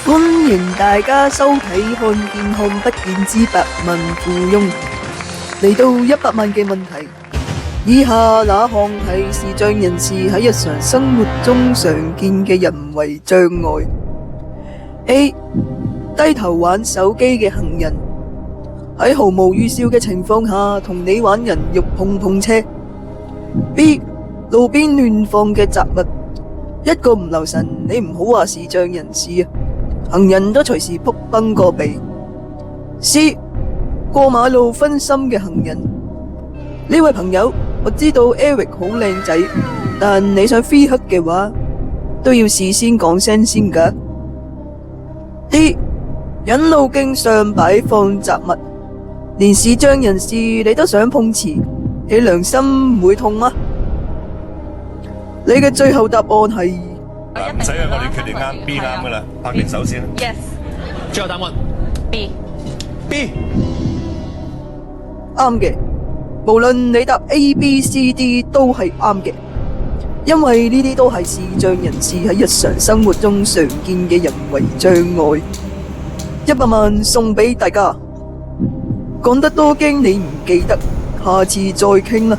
歡迎大家收睇看見看不見之百萬富翁。嚟到100萬嘅問題，以下哪項係視障人士喺日常生活中常見嘅人為障礙 ？A. 低頭玩手機嘅行人，喺毫無預兆嘅情況下同你玩人肉碰碰車。B. 路邊亂放嘅雜物，一個唔留神，你唔好話視障人士啊，行人都隨時撲崩個鼻。C. 過馬路分心嘅行人，呢位朋友，我知道 Eric 好靚仔，但你想 free hug 嘅話，都要事先講聲先㗎。D. 引路徑上擺放雜物，連視障人士你都想碰瓷，你良心唔會痛嗎？你嘅最後答案係？唔使啊，我哋決定啱 B 啱噶啦，拍定手先。Yes。最後答案 B。啱嘅，無論你答 A、B、C、D 都係啱嘅，因為呢啲都係視障人士喺日常生活中常見嘅人為障礙。100萬送俾大家，講得多驚你唔記得，下次再傾啦。